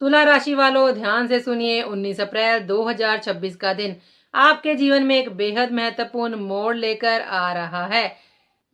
तुला राशि वालों, ध्यान से सुनिए। 19 अप्रैल 2026 का दिन आपके जीवन में एक बेहद महत्वपूर्ण मोड़ लेकर आ रहा है।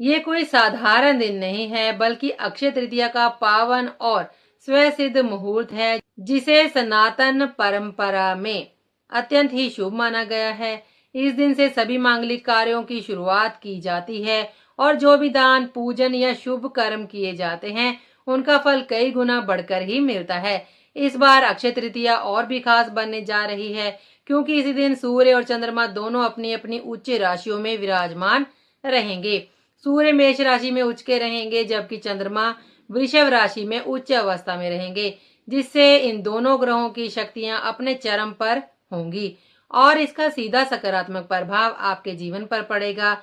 ये कोई साधारण दिन नहीं है, बल्कि अक्षय तृतीया का पावन और स्वसिद्ध मुहूर्त है, जिसे सनातन परंपरा में अत्यंत ही शुभ माना गया है। इस दिन से सभी मांगलिक कार्यों की शुरुआत की जाती है और जो भी दान, पूजन या शुभ कर्म किए जाते हैं, उनका फल कई गुना बढ़कर ही मिलता है। इस बार अक्षय तृतीया और भी खास बनने जा रही है, क्योंकि इसी दिन सूर्य और चंद्रमा दोनों अपनी अपनी उच्च राशियों में विराजमान रहेंगे। सूर्य मेष राशि में उच्च के रहेंगे, जबकि चंद्रमा वृषभ राशि में उच्च अवस्था में रहेंगे, जिससे इन दोनों ग्रहों की शक्तियां अपने चरम पर होंगी और इसका सीधा सकारात्मक प्रभाव आपके जीवन पर पड़ेगा।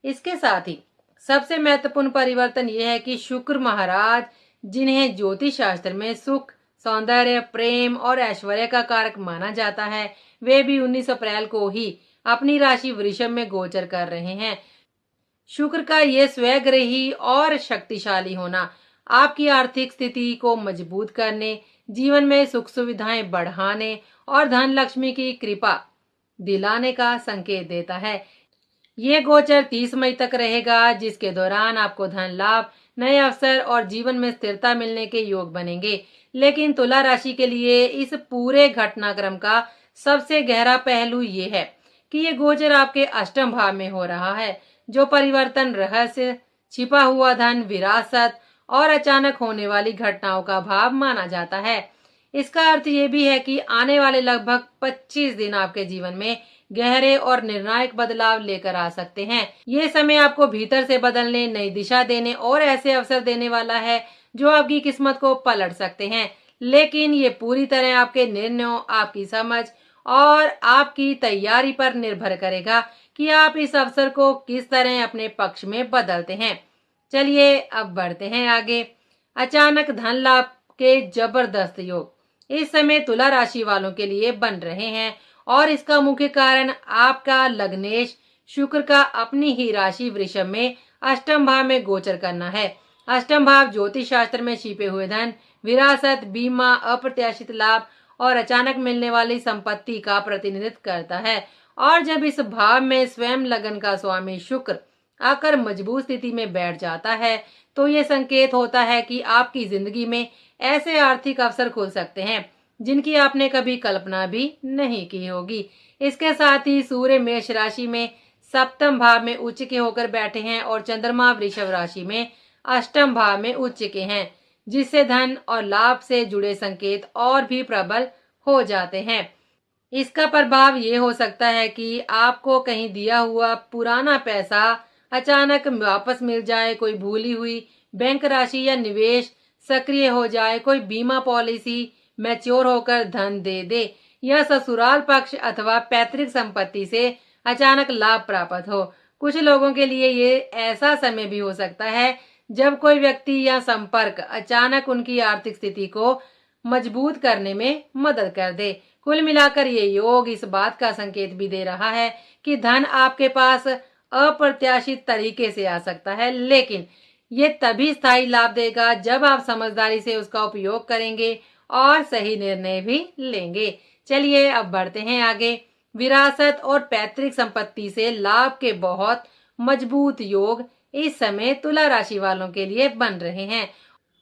इसके साथ ही सबसे महत्वपूर्ण परिवर्तन यह है कि शुक्र महाराज, जिन्हें ज्योतिष शास्त्र में सुख, सौंदर्य, प्रेम और ऐश्वर्य का कारक माना जाता है, वे भी 19 अप्रैल को ही अपनी राशि वृषभ में गोचर कर रहे हैं। शुक्र का ये स्वग्रही और शक्तिशाली होना आपकी आर्थिक स्थिति को मजबूत करने, जीवन में सुख सुविधाएं बढ़ाने और धन लक्ष्मी की कृपा दिलाने का संकेत देता है। ये गोचर 30 मई तक रहेगा, जिसके दौरान आपको धन लाभ, नए अवसर और जीवन में स्थिरता मिलने के योग बनेंगे। लेकिन तुला राशि के लिए इस पूरे घटनाक्रम का सबसे गहरा पहलू ये है कि ये गोचर आपके अष्टम भाव में हो रहा है, जो परिवर्तन, रहस्य, छिपा हुआ धन, विरासत और अचानक होने वाली घटनाओं का भाव माना जाता है। इसका अर्थ ये भी है कि आने वाले लगभग 25 दिन आपके जीवन में गहरे और निर्णायक बदलाव लेकर आ सकते हैं। ये समय आपको भीतर से बदलने, नई दिशा देने और ऐसे अवसर देने वाला है जो आपकी किस्मत को पलट सकते हैं। लेकिन ये पूरी तरह आपके निर्णयों, आपकी समझ और आपकी तैयारी पर निर्भर करेगा कि आप इस अवसर को किस तरह अपने पक्ष में बदलते हैं। चलिए अब बढ़ते हैं आगे। अचानक धन लाभ के जबरदस्त योग इस समय तुला राशि वालों के लिए बन रहे हैं और इसका मुख्य कारण आपका लग्नेश शुक्र का अपनी ही राशि वृषभ में अष्टम भाव में गोचर करना है। अष्टम भाव ज्योतिष शास्त्र में छिपे हुए धन, विरासत, बीमा, अप्रत्याशित लाभ और अचानक मिलने वाली संपत्ति का प्रतिनिधित्व करता है। और जब इस भाव में स्वयं लगन का स्वामी शुक्र आकर मजबूत स्थिति में बैठ जाता है, तो ये संकेत होता है कि आपकी जिंदगी में ऐसे आर्थिक अवसर खुल सकते हैं जिनकी आपने कभी कल्पना भी नहीं की होगी। इसके साथ ही सूर्य मेष राशि में सप्तम भाव में उच्च के होकर बैठे हैं और चंद्रमा वृषभ राशि में अष्टम भाव में उच्च के हैं, जिससे धन और लाभ से जुड़े संकेत और भी प्रबल हो जाते हैं। इसका प्रभाव ये हो सकता है कि आपको कहीं दिया हुआ पुराना पैसा अचानक वापस मिल जाए, कोई भूली हुई बैंक राशि या निवेश सक्रिय हो जाए, कोई बीमा पॉलिसी मैच्योर होकर धन दे दे, या ससुराल पक्ष अथवा पैतृक संपत्ति से अचानक लाभ प्राप्त हो। कुछ लोगों के लिए ये ऐसा समय भी हो सकता है जब कोई व्यक्ति या संपर्क अचानक उनकी आर्थिक स्थिति को मजबूत करने में मदद कर दे। कुल मिलाकर ये योग इस बात का संकेत भी दे रहा है कि धन आपके पास अप्रत्याशित तरीके से आ सकता है, लेकिन ये तभी स्थायी लाभ देगा जब आप समझदारी से उसका उपयोग करेंगे और सही निर्णय भी लेंगे। चलिए अब बढ़ते हैं आगे। विरासत और पैतृक संपत्ति से लाभ के बहुत मजबूत योग इस समय तुला राशि वालों के लिए बन रहे हैं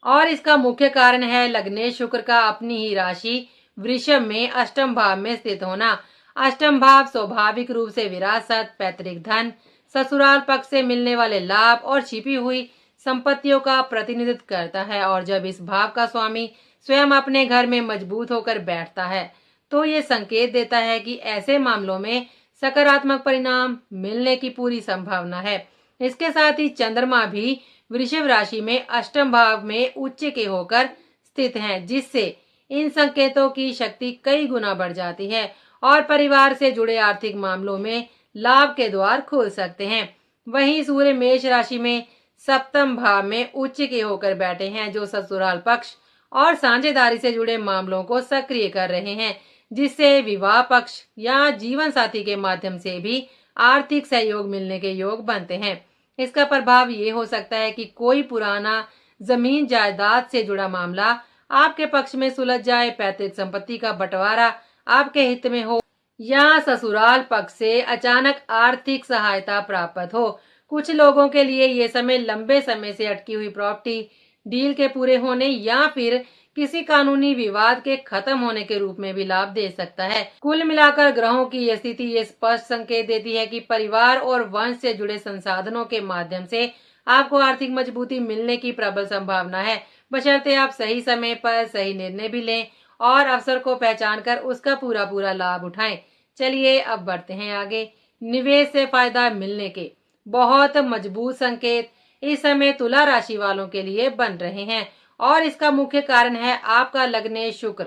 और इसका मुख्य कारण है लग्नेश शुक्र का अपनी ही राशि वृषभ में अष्टम भाव में स्थित होना। अष्टम भाव स्वाभाविक रूप से विरासत, पैतृक धन, ससुराल पक्ष से मिलने वाले लाभ और छिपी हुई संपत्तियों का प्रतिनिधित्व करता है। और जब इस भाव का स्वामी स्वयं अपने घर में मजबूत होकर बैठता है, तो ये संकेत देता है कि ऐसे मामलों में सकारात्मक परिणाम मिलने की पूरी संभावना है। इसके साथ ही चंद्रमा भी वृषभ राशि में अष्टम भाव में उच्च के होकर स्थित हैं, जिससे इन संकेतों की शक्ति कई गुना बढ़ जाती है और परिवार से जुड़े आर्थिक मामलों में लाभ के द्वार खुल सकते हैं। वहीं सूर्य मेष राशि में सप्तम भाव में उच्च के होकर बैठे हैं, जो ससुराल पक्ष और साझेदारी से जुड़े मामलों को सक्रिय कर रहे हैं, जिससे विवाह पक्ष या जीवन साथी के माध्यम से भी आर्थिक सहयोग मिलने के योग बनते हैं। इसका प्रभाव ये हो सकता है कि कोई पुराना जमीन जायदाद से जुड़ा मामला आपके पक्ष में सुलझ जाए, पैतृक संपत्ति का बंटवारा आपके हित में हो या ससुराल पक्ष से अचानक आर्थिक सहायता प्राप्त हो। कुछ लोगों के लिए ये समय लंबे समय से अटकी हुई प्रॉपर्टी डील के पूरे होने या फिर किसी कानूनी विवाद के खत्म होने के रूप में भी लाभ दे सकता है। कुल मिलाकर ग्रहों की यह स्थिति ये स्पष्ट संकेत देती है कि परिवार और वंश से जुड़े संसाधनों के माध्यम से आपको आर्थिक मजबूती मिलने की प्रबल संभावना है, बशर्ते आप सही समय पर सही निर्णय भी लें और अवसर को पहचान कर उसका पूरा पूरा लाभ उठाएं। चलिए अब बढ़ते हैं आगे। निवेश से फायदा मिलने के बहुत मजबूत संकेत इस समय तुला राशि वालों के लिए बन रहे हैं और इसका मुख्य कारण है आपका लग्नेश शुक्र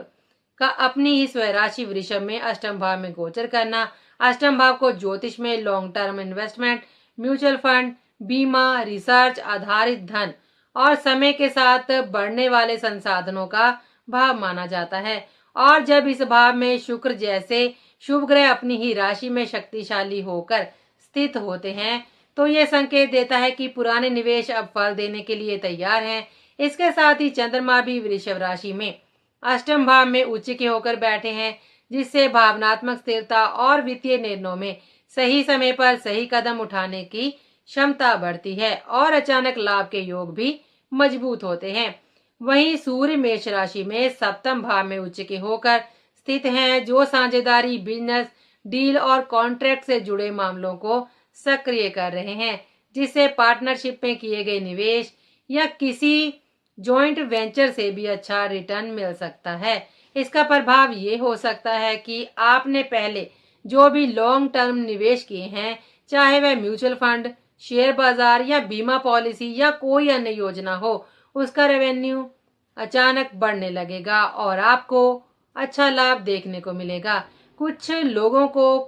का अपनी ही स्वराशि वृषभ में अष्टम भाव में गोचर करना। अष्टम भाव को ज्योतिष में long term investment, mutual fund, बीमा, रिसर्च आधारित धन और समय के साथ बढ़ने वाले संसाधनों का भाव माना जाता है। और जब इस भाव में शुक्र जैसे शुभ ग्रह अपनी ही राशि में शक्तिशाली होकर स्थित होते हैं तो ये संकेत देता है कि पुराने निवेश अब फल देने के लिए तैयार हैं। इसके साथ ही चंद्रमा भी वृषभ राशि में अष्टम भाव में उच्च के होकर बैठे हैं, जिससे भावनात्मक स्थिरता और वित्तीय निर्णयों में सही समय पर सही कदम उठाने की क्षमता बढ़ती है और अचानक लाभ के योग भी मजबूत होते हैं। वहीं सूर्य मेष राशि में सप्तम भाव में उच्च के होकर स्थित हैं, जो साझेदारी, बिजनेस डील और कॉन्ट्रैक्ट से जुड़े मामलों को सक्रिय कर रहे हैं, जिससे पार्टनरशिप में किए गए निवेश या किसी जॉइंट वेंचर से भी अच्छा रिटर्न मिल सकता है। इसका प्रभाव ये हो सकता है कि आपने पहले जो भी लॉन्ग टर्म निवेश किए हैं, चाहे वह म्यूचुअल फंड, शेयर बाजार या बीमा पॉलिसी या कोई अन्य योजना हो, उसका रेवेन्यू अचानक बढ़ने लगेगा और आपको अच्छा लाभ देखने को मिलेगा। कुछ लोगों को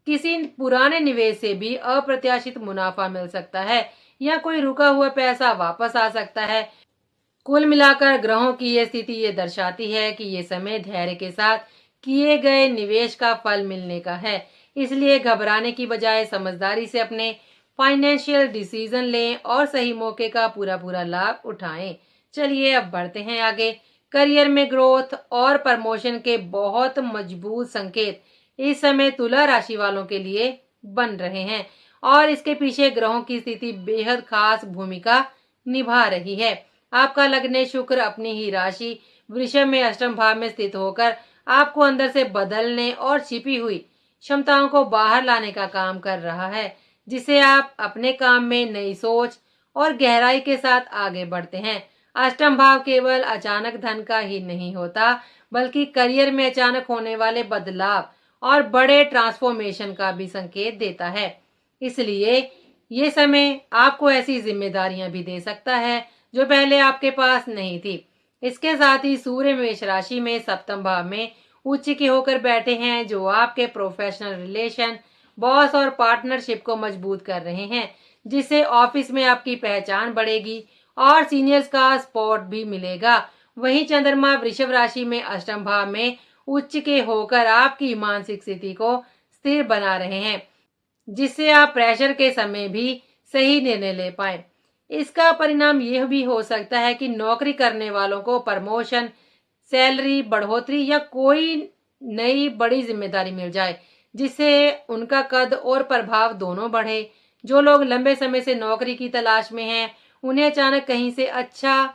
किसी पुराने निवेश से भी अप्रत्याशित मुनाफा मिल सकता है या कोई रुका हुआ पैसा वापस आ सकता है। कुल मिलाकर ग्रहों की ये स्थिति ये दर्शाती है कि ये समय धैर्य के साथ किए गए निवेश का फल मिलने का है। इसलिए घबराने की बजाय समझदारी से अपने फाइनेंशियल डिसीजन लें और सही मौके का पूरा पूरा लाभ उठाएं। चलिए अब बढ़ते हैं आगे। करियर में ग्रोथ और प्रमोशन के बहुत मजबूत संकेत इस समय तुला राशि वालों के लिए बन रहे हैं और इसके पीछे ग्रहों की स्थिति बेहद खास भूमिका निभा रही है। आपका लग्नेश शुक्र अपनी ही राशि वृषभ में अष्टम भाव में स्थित होकर आपको अंदर से बदलने और छिपी हुई क्षमताओं को बाहर लाने का काम कर रहा है, जिससे आप अपने काम में नई सोच और गहराई के साथ आगे बढ़ते हैं। अष्टम भाव केवल अचानक धन का ही नहीं होता, बल्कि करियर में अचानक होने वाले बदलाव और बड़े ट्रांसफॉर्मेशन का भी संकेत देता है। इसलिए ये समय आपको ऐसी जिम्मेदारियां भी दे सकता है जो पहले आपके पास नहीं थी। इसके साथ ही सूर्य मेष राशि में सप्तम भाव में उच्च के होकर बैठे हैं, जो आपके प्रोफेशनल रिलेशन, बॉस और पार्टनरशिप को मजबूत कर रहे हैं, जिससे ऑफिस में आपकी पहचान बढ़ेगी और सीनियर्स का सपोर्ट भी मिलेगा। वहीं चंद्रमा वृषभ राशि में अष्टम भाव में उच्च के होकर आपकी मानसिक स्थिति को स्थिर बना रहे हैं, जिससे आप प्रेशर के समय भी सही निर्णय ले पाए। इसका परिणाम यह भी हो सकता है कि नौकरी करने वालों को प्रमोशन, सैलरी बढ़ोतरी या कोई नई बड़ी जिम्मेदारी मिल जाए, जिससे उनका कद और प्रभाव दोनों बढ़े। जो लोग लंबे समय से नौकरी की तलाश में हैं, उन्हें अचानक कहीं से अच्छा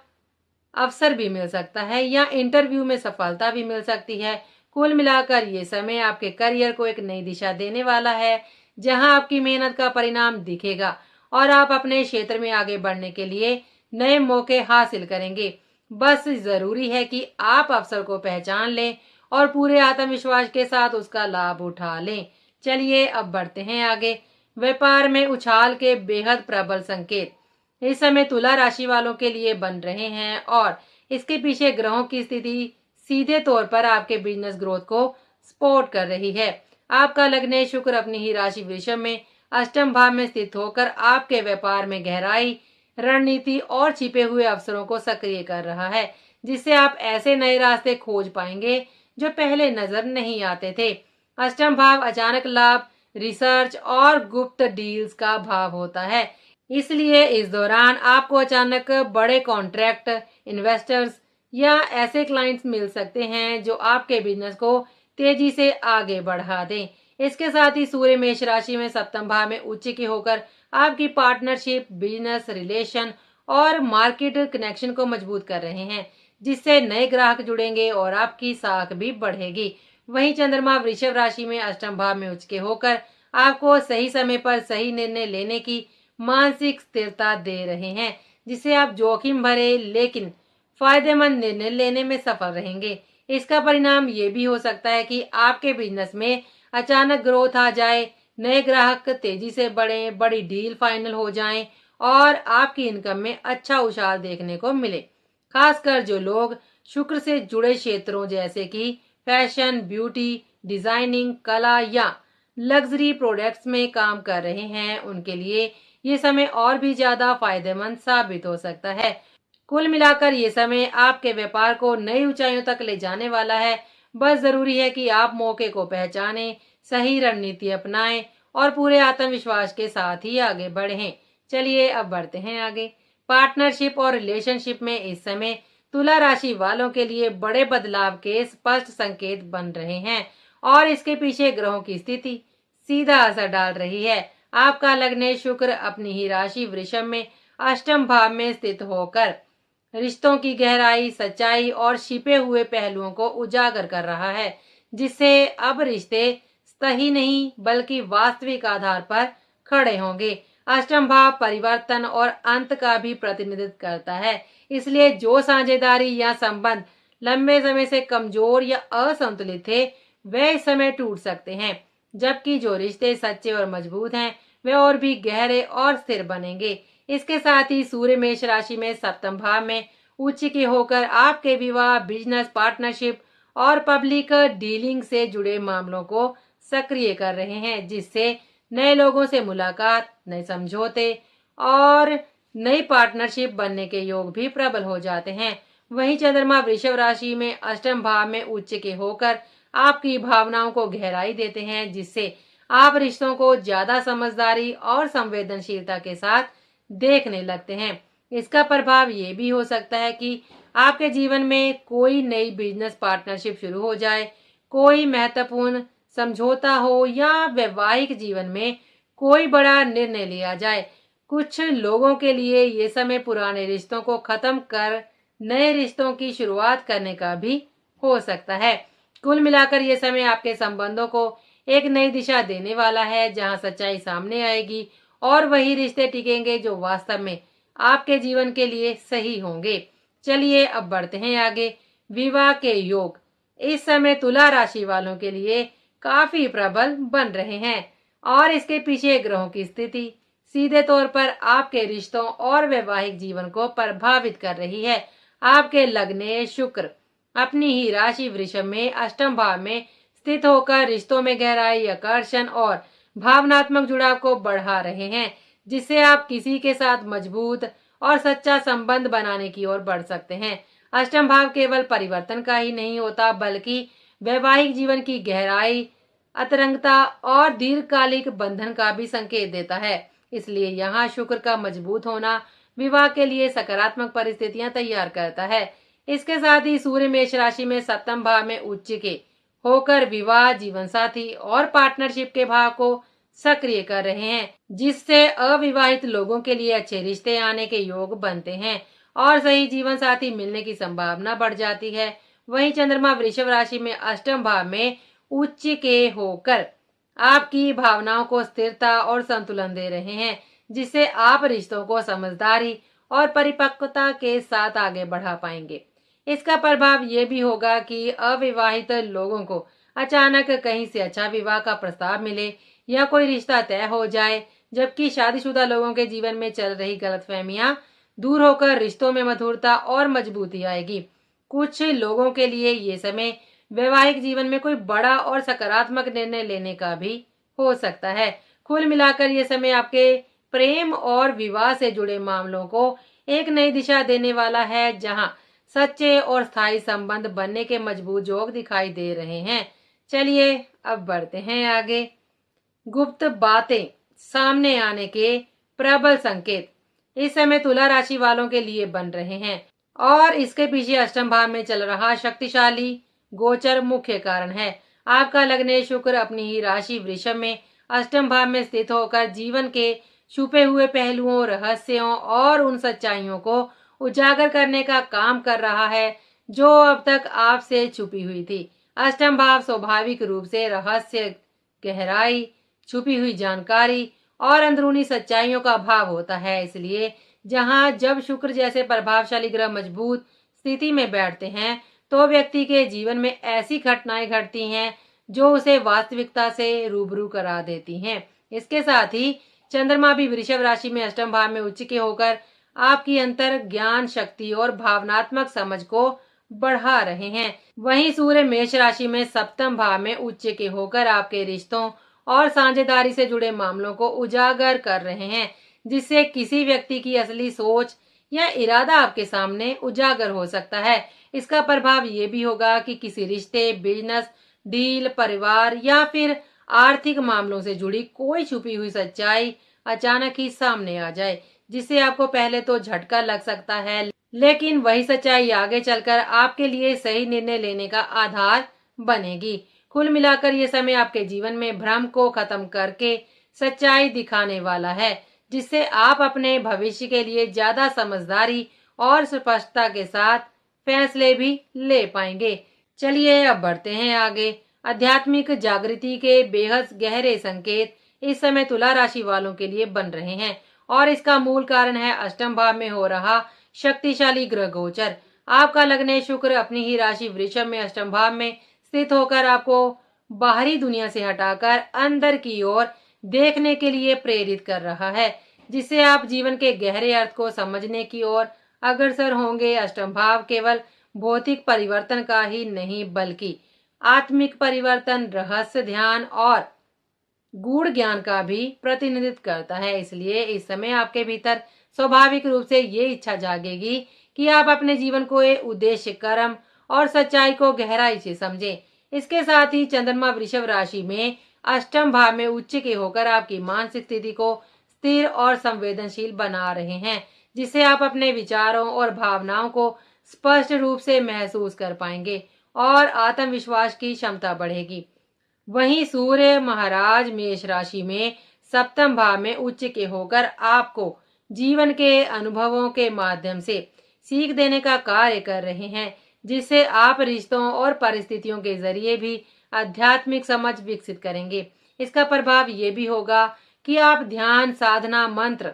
अवसर भी मिल सकता है या इंटरव्यू में सफलता भी मिल सकती है। कुल मिलाकर ये समय आपके करियर को एक नई दिशा देने वाला है, जहां आपकी मेहनत का परिणाम दिखेगा और आप अपने क्षेत्र में आगे बढ़ने के लिए नए मौके हासिल करेंगे। बस जरूरी है कि आप अवसर को पहचान लें और पूरे आत्मविश्वास के साथ उसका लाभ उठा लें। चलिए अब बढ़ते हैं आगे। व्यापार में उछाल के बेहद प्रबल संकेत इस समय तुला राशि वालों के लिए बन रहे हैं और इसके पीछे ग्रहों की स्थिति सीधे तौर पर आपके बिजनेस ग्रोथ को सपोर्ट कर रही है। आपका लग्नेश शुक्र अपनी ही राशि वृषभ में अष्टम भाव में स्थित होकर आपके व्यापार में गहराई, रणनीति और छिपे हुए अवसरों को सक्रिय कर रहा है, जिससे आप ऐसे नए रास्ते खोज पाएंगे जो पहले नजर नहीं आते थे। अष्टम भाव अचानक लाभ, रिसर्च और गुप्त डील्स का भाव होता है। इसलिए इस दौरान आपको अचानक बड़े कॉन्ट्रैक्ट, इन्वेस्टर्स या ऐसे क्लाइंट्स मिल सकते हैं जो आपके बिजनेस को तेजी से आगे बढ़ा दें। इसके साथ ही सूर्य मेष राशि में सप्तम भाव में उच्च की होकर आपकी पार्टनरशिप, बिजनेस रिलेशन और मार्केट कनेक्शन को मजबूत कर रहे हैं, जिससे नए ग्राहक जुड़ेंगे और आपकी साख भी बढ़ेगी। वहीं चंद्रमा वृषभ राशि में अष्टम भाव में उच्च के होकर आपको सही समय पर सही निर्णय लेने की मानसिक स्थिरता दे रहे हैं, जिससे आप जोखिम भरे लेकिन फायदेमंद निर्णय लेने में सफल रहेंगे। इसका परिणाम ये भी हो सकता है कि आपके बिजनेस में अचानक ग्रोथ आ जाए, नए ग्राहक तेजी से बढ़ें, बड़ी डील फाइनल हो जाएं और आपकी इनकम में अच्छा उछाल देखने को मिले। खासकर जो लोग शुक्र से जुड़े क्षेत्रों जैसे कि फैशन, ब्यूटी, डिजाइनिंग, कला या लग्जरी प्रोडक्ट्स में काम कर रहे हैं, उनके लिए ये समय और भी ज्यादा फायदेमंद साबित हो सकता है। कुल मिलाकर ये समय आपके व्यापार को नई ऊंचाइयों तक ले जाने वाला है। बस जरूरी है कि आप मौके को पहचानें, सही रणनीति अपनाएं और पूरे आत्मविश्वास के साथ ही आगे बढ़ें। चलिए अब बढ़ते हैं आगे। पार्टनरशिप और रिलेशनशिप में इस समय तुला राशि वालों के लिए बड़े बदलाव के स्पष्ट संकेत बन रहे हैं और इसके पीछे ग्रहों की स्थिति सीधा असर डाल रही है। आपका लग्न शुक्र अपनी ही राशि वृषभ में अष्टम भाव में स्थित होकर रिश्तों की गहराई, सच्चाई और छिपे हुए पहलुओं को उजागर कर रहा है, जिससे अब रिश्ते सही नहीं बल्कि वास्तविक आधार पर खड़े होंगे। अष्टम भाव परिवर्तन और अंत का भी प्रतिनिधित्व करता है, इसलिए जो साझेदारी या संबंध लंबे समय से कमजोर या असंतुलित थे, वे इस समय टूट सकते हैं, जबकि जो रिश्ते सच्चे और मजबूत हैं, वे और भी गहरे और स्थिर बनेंगे। इसके साथ ही सूर्य मेष राशि में सप्तम भाव में उच्च के होकर आपके विवाह, बिजनेस पार्टनरशिप और पब्लिक डीलिंग से जुड़े मामलों को सक्रिय कर रहे हैं, जिससे नए लोगों से मुलाकात, नए समझौते और नई पार्टनरशिप बनने के योग भी प्रबल हो जाते हैं। वहीं चंद्रमा वृषभ राशि में अष्टम भाव में उच्च के होकर आपकी भावनाओं को गहराई देते हैं, जिससे आप रिश्तों को ज्यादा समझदारी और संवेदनशीलता के साथ देखने लगते हैं। इसका प्रभाव ये भी हो सकता है कि आपके जीवन में कोई नई बिजनेस पार्टनरशिप शुरू हो जाए, कोई महत्वपूर्ण समझौता हो या वैवाहिक जीवन में कोई बड़ा निर्णय लिया जाए। कुछ लोगों के लिए ये समय पुराने रिश्तों को खत्म कर नए रिश्तों की शुरुआत करने का भी हो सकता है। कुल मिलाकर ये समय आपके संबंधों को एक नई दिशा देने वाला है, जहां सच्चाई सामने आएगी और वही रिश्ते टिकेंगे जो वास्तव में आपके जीवन के लिए सही होंगे। चलिए अब बढ़ते हैं आगे। विवाह के योग इस समय तुला राशि वालों के लिए काफी प्रबल बन रहे हैं और इसके पीछे ग्रहों की स्थिति सीधे तौर पर आपके रिश्तों और वैवाहिक जीवन को प्रभावित कर रही है। आपके लग्न शुक्र अपनी ही राशि वृषभ में अष्टम भाव में स्थित होकर रिश्तों में गहराई, आकर्षण और भावनात्मक जुड़ाव को बढ़ा रहे हैं, जिससे आप किसी के साथ मजबूत और सच्चा संबंध बनाने की ओर बढ़ सकते हैं। अष्टम भाव केवल परिवर्तन का ही नहीं होता, बल्कि वैवाहिक जीवन की गहराई, अतरंगता और दीर्घकालिक बंधन का भी संकेत देता है। इसलिए यहाँ शुक्र का मजबूत होना विवाह के लिए सकारात्मक परिस्थितियां तैयार करता है। इसके साथ ही सूर्य मेष राशि में सप्तम भाव में उच्च के होकर विवाह, जीवन साथी और पार्टनरशिप के भाव को सक्रिय कर रहे हैं, जिससे अविवाहित लोगों के लिए अच्छे रिश्ते आने के योग बनते हैं और सही जीवन साथी मिलने की संभावना बढ़ जाती है। वहीं चंद्रमा वृषभ राशि में अष्टम भाव में उच्च के होकर आपकी भावनाओं को स्थिरता और संतुलन दे रहे हैं, जिससे आप रिश्तों को समझदारी और परिपक्वता के साथ आगे बढ़ा पाएंगे। इसका प्रभाव ये भी होगा कि अविवाहित लोगों को अचानक कहीं से अच्छा विवाह का प्रस्ताव मिले या कोई रिश्ता तय हो जाए, जबकि शादीशुदा लोगों के जीवन में चल रही गलतफहमियां दूर होकर रिश्तों में मधुरता और मजबूती आएगी। कुछ लोगों के लिए ये समय वैवाहिक जीवन में कोई बड़ा और सकारात्मक निर्णय लेने का भी हो सकता है। कुल मिलाकर ये समय आपके प्रेम और विवाह से जुड़े मामलों को एक नई दिशा देने वाला है, जहां सच्चे और स्थायी संबंध बनने के मजबूत योग दिखाई दे रहे हैं। चलिए अब बढ़ते हैं आगे। गुप्त बातें सामने आने के प्रबल संकेत इस समय तुला राशि वालों के लिए बन रहे हैं और इसके पीछे अष्टम भाव में चल रहा शक्तिशाली गोचर मुख्य कारण है। आपका लग्नेश शुक्र अपनी ही राशि वृषभ में अष्टम भाव में स्थित होकर जीवन के छुपे हुए पहलुओं, रहस्यों और उन सच्चाइयों को उजागर करने का काम कर रहा है जो अब तक आपसे छुपी हुई थी। अष्टम भाव स्वाभाविक रूप से रहस्य, गहराई, छुपी हुई जानकारी और अंदरूनी सच्चाइयों का भाव होता है। इसलिए जहां जब शुक्र जैसे प्रभावशाली ग्रह मजबूत स्थिति में बैठते हैं तो व्यक्ति के जीवन में ऐसी घटनाएं घटती हैं जो उसे वास्तविकता से रूबरू करा देती हैं। इसके साथ ही चंद्रमा भी वृषभ राशि में अष्टम भाव में उच्च के होकर आपकी अंतर ज्ञान शक्ति और भावनात्मक समझ को बढ़ा रहे हैं। वहीं सूर्य मेष राशि में सप्तम भाव में उच्च के होकर आपके रिश्तों और साझेदारी से जुड़े मामलों को उजागर कर रहे हैं, जिससे किसी व्यक्ति की असली सोच या इरादा आपके सामने उजागर हो सकता है। इसका प्रभाव ये भी होगा कि किसी रिश्ते, बिजनेस डील, परिवार या फिर आर्थिक मामलों से जुड़ी कोई छुपी हुई सच्चाई अचानक ही सामने आ जाए, जिससे आपको पहले तो झटका लग सकता है, लेकिन वही सच्चाई आगे चलकर आपके लिए सही निर्णय लेने का आधार बनेगी। कुल मिलाकर ये समय आपके जीवन में भ्रम को खत्म करके सच्चाई दिखाने वाला है, जिससे आप अपने भविष्य के लिए ज्यादा समझदारी और स्पष्टता के साथ फैसले भी ले पाएंगे। चलिए अब बढ़ते हैं आगे। आध्यात्मिक जागृति के बेहद गहरे संकेत इस समय तुला राशि वालों के लिए बन रहे हैं और इसका मूल कारण है अष्टम भाव में हो रहा शक्तिशाली ग्रह गोचर। आपका लग्नेश शुक्र अपनी ही राशि वृषभ में अष्टम भाव में स्थित होकर आपको बाहरी दुनिया से हटाकर अंदर की ओर देखने के लिए प्रेरित कर रहा है, जिससे आप जीवन के गहरे अर्थ को समझने की ओर अग्रसर होंगे। अष्टम भाव केवल भौतिक परिवर्तन का ही नहीं बल्कि आत्मिक परिवर्तन, रहस्य, ध्यान और गूढ़ ज्ञान का भी प्रतिनिधित्व करता है। इसलिए इस समय आपके भीतर स्वाभाविक रूप से ये इच्छा जागेगी कि आप अपने जीवन को एक उद्देश्य, कर्म और सच्चाई को गहराई से समझें। इसके साथ ही चंद्रमा वृषभ राशि में अष्टम भाव में उच्च के होकर आपकी मानसिक स्थिति को स्थिर और संवेदनशील बना रहे हैं, जिससे आप अपने विचारों और भावनाओं को स्पष्ट रूप से महसूस कर पाएंगे और आत्मविश्वास की क्षमता बढ़ेगी। वहीं सूर्य महाराज मेष राशि में सप्तम भाव में उच्च के होकर आपको जीवन के अनुभवों के माध्यम से सीख देने का कार्य कर रहे हैं, जिससे आप रिश्तों और परिस्थितियों के जरिए भी आध्यात्मिक समझ विकसित करेंगे। इसका प्रभाव ये भी होगा कि आप ध्यान, साधना, मंत्र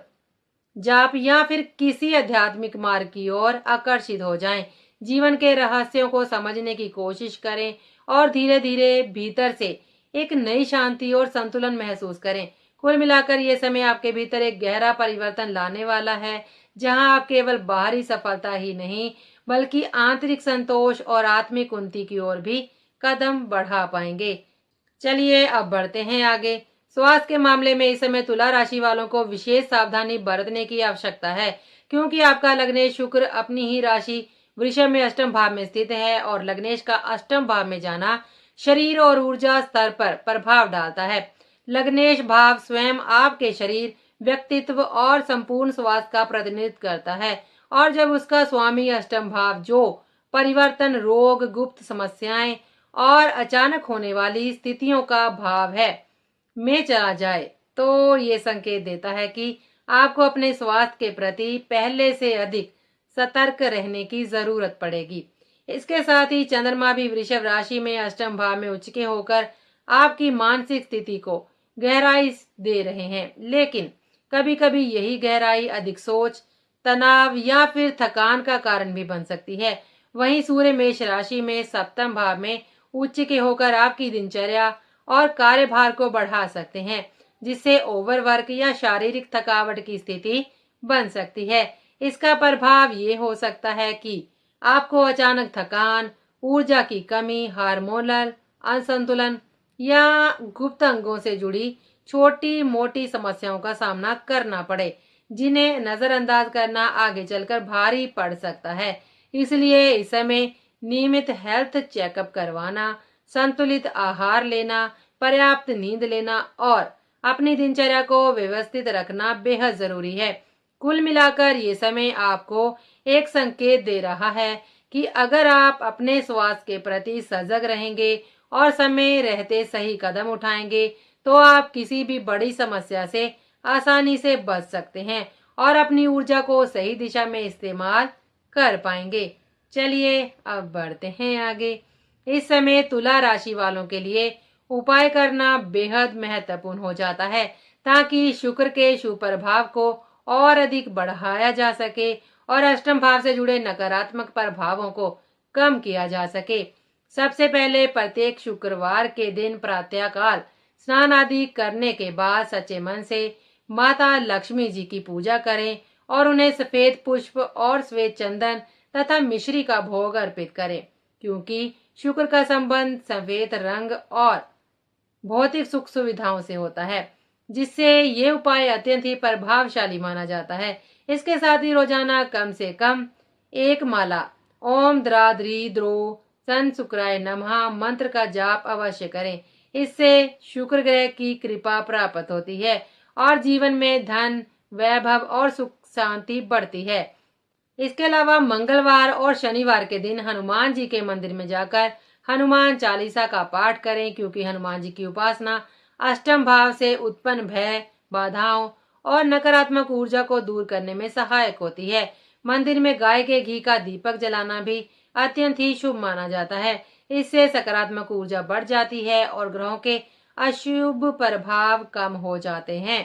जाप या फिर किसी आध्यात्मिक मार्ग की ओर आकर्षित हो जाएं। जीवन के रहस्यों को समझने की कोशिश करें और धीरे धीरे भीतर से एक नई शांति और संतुलन महसूस करें। कुल मिलाकर ये समय आपके भीतर एक गहरा परिवर्तन लाने वाला है, जहां आप केवल बाहरी सफलता ही नहीं बल्कि आंतरिक संतोष और आत्मिक उन्नति की ओर भी कदम बढ़ा पाएंगे। चलिए अब बढ़ते हैं आगे। स्वास्थ्य के मामले में इस समय तुला राशि वालों को विशेष सावधानी बरतने की आवश्यकता है, क्योंकि आपका लग्नेश शुक्र अपनी ही राशि वृषभ में अष्टम भाव में स्थित है और लग्नेश का अष्टम भाव में जाना शरीर और ऊर्जा स्तर पर प्रभाव डालता है। लग्नेश भाव स्वयं आपके शरीर, व्यक्तित्व और संपूर्ण स्वास्थ्य का प्रतिनिधित्व करता है और जब उसका स्वामी अष्टम भाव जो परिवर्तन, रोग, गुप्त समस्याएं और अचानक होने वाली स्थितियों का भाव है में चला जाए तो ये संकेत देता है कि आपको अपने स्वास्थ्य के प्रति पहले से अधिक सतर्क रहने की जरूरत पड़ेगी। इसके साथ ही चंद्रमा भी वृषभ राशि में अष्टम भाव में उच्च के होकर आपकी मानसिक स्थिति को गहराई दे रहे हैं, लेकिन कभी कभी यही गहराई अधिक सोच, तनाव या फिर थकान का कारण भी बन सकती है। वहीं सूर्य मेष राशि में सप्तम भाव में उच्च के होकर आपकी दिनचर्या और कार्यभार को बढ़ा सकते हैं, जिससे ओवरवर्क या शारीरिक थकावट की स्थिति बन सकती है। इसका प्रभाव ये हो सकता है कि आपको अचानक थकान, ऊर्जा की कमी, हार्मोनल असंतुलन या गुप्त अंगों से जुड़ी छोटी मोटी समस्याओं का सामना करना पड़े, जिन्हें नजरअंदाज करना आगे चलकर भारी पड़ सकता है। इसलिए इस समय नियमित हेल्थ चेकअप करवाना, संतुलित आहार लेना, पर्याप्त नींद लेना और अपनी दिनचर्या को व्यवस्थित रखना बेहद जरूरी है। कुल मिलाकर ये समय आपको एक संकेत दे रहा है कि अगर आप अपने स्वास्थ्य के प्रति सजग रहेंगे और समय रहते सही कदम उठाएंगे तो आप किसी भी बड़ी समस्या से आसानी से बच सकते हैं और अपनी ऊर्जा को सही दिशा में इस्तेमाल कर पाएंगे। चलिए अब बढ़ते हैं आगे। इस समय तुला राशि वालों के लिए उपाय करना बेहद महत्वपूर्ण हो जाता है ताकि शुक्र के शुभ प्रभाव को और अधिक बढ़ाया जा सके और अष्टम भाव से जुड़े नकारात्मक प्रभावों को कम किया जा सके। सबसे पहले प्रत्येक शुक्रवार के दिन प्रातःकाल स्नान आदि करने के बाद सच्चे मन से माता लक्ष्मी जी की पूजा करें और उन्हें सफेद पुष्प और श्वेत चंदन तथा मिश्री का भोग अर्पित करें, क्योंकि शुक्र का संबंध सफेद रंग और भौतिक सुख सुविधाओं से होता है, जिससे ये उपाय अत्यंत ही प्रभावशाली माना जाता है। इसके साथ ही रोजाना कम से कम एक माला ओम द्राद्री द्रो सन शुक्राय नमः मंत्र का जाप अवश्य करें। इससे शुक्र ग्रह की कृपा प्राप्त होती है और जीवन में धन, वैभव और सुख शांति बढ़ती है। इसके अलावा मंगलवार और शनिवार के दिन हनुमान जी के मंदिर में जाकर हनुमान चालीसा का पाठ करें, क्योंकि हनुमान जी की उपासना अष्टम भाव से उत्पन्न भय, बाधाओं और नकारात्मक ऊर्जा को दूर करने में सहायक होती है। मंदिर में गाय के घी का दीपक जलाना भी अत्यंत ही शुभ माना जाता है। इससे सकारात्मक ऊर्जा बढ़ जाती है और ग्रहों के अशुभ प्रभाव कम हो जाते हैं।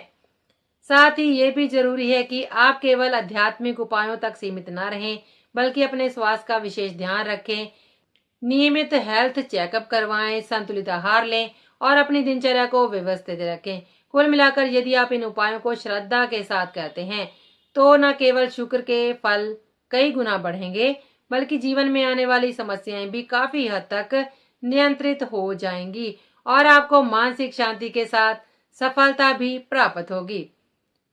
साथ ही ये भी जरूरी है कि आप केवल आध्यात्मिक उपायों तक सीमित न रहें, बल्कि अपने स्वास्थ्य का विशेष ध्यान रखें। नियमित हेल्थ चेकअप करवाएं, संतुलित आहार लें और अपनी दिनचर्या को व्यवस्थित रखें। कुल मिलाकर यदि आप इन उपायों को श्रद्धा के साथ करते हैं तो न केवल शुक्र के फल कई गुना बढ़ेंगे, बल्कि जीवन में आने वाली समस्याएं भी काफी हद तक नियंत्रित हो जाएंगी और आपको मानसिक शांति के साथ सफलता भी प्राप्त होगी।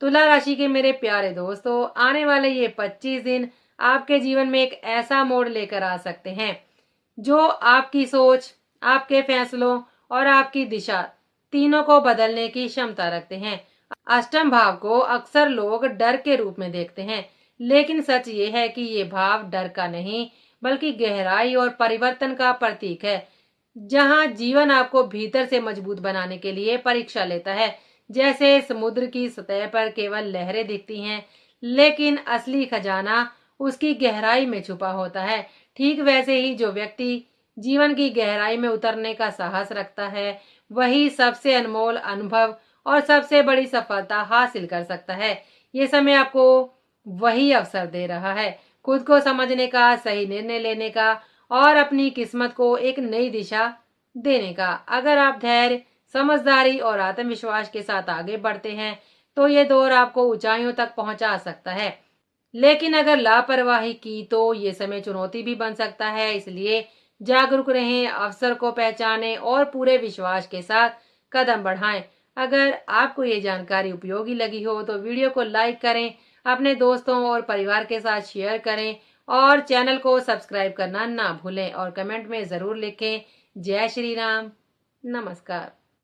तुला राशि के मेरे प्यारे दोस्तों, आने वाले ये 25 दिन आपके जीवन में एक ऐसा मोड़ लेकर आ सकते हैं जो आपकी सोच, आपके फैसलों और आपकी दिशा तीनों को बदलने की क्षमता रखते हैं। अष्टम भाव को अक्सर लोग डर के रूप में देखते हैं, लेकिन सच ये है कि ये भाव डर का नहीं बल्कि गहराई और परिवर्तन का प्रतीक है, जहां जीवन आपको भीतर से मजबूत बनाने के लिए परीक्षा लेता है। जैसे समुद्र की सतह पर केवल लहरें दिखती हैं, लेकिन असली खजाना उसकी गहराई में छुपा होता है। ठीक वैसे ही जो व्यक्ति जीवन की गहराई में उतरने का साहस रखता है, वही सबसे अनमोल अनुभव और सबसे बड़ी सफलता हासिल कर सकता है। ये समय आपको वही अवसर दे रहा है, खुद को समझने का, सही निर्णय लेने का और अपनी किस्मत को एक नई दिशा देने का। अगर आप धैर्य, समझदारी और आत्मविश्वास के साथ आगे बढ़ते हैं तो ये दौर आपको ऊंचाइयों तक पहुंचा सकता है, लेकिन अगर लापरवाही की तो ये समय चुनौती भी बन सकता है। इसलिए जागरूक रहें, अवसर को पहचानें और पूरे विश्वास के साथ कदम बढ़ाएं। अगर आपको ये जानकारी उपयोगी लगी हो तो वीडियो को लाइक करें, अपने दोस्तों और परिवार के साथ शेयर करें और चैनल को सब्सक्राइब करना ना भूलें और कमेंट में जरूर लिखें। जय श्री राम। नमस्कार।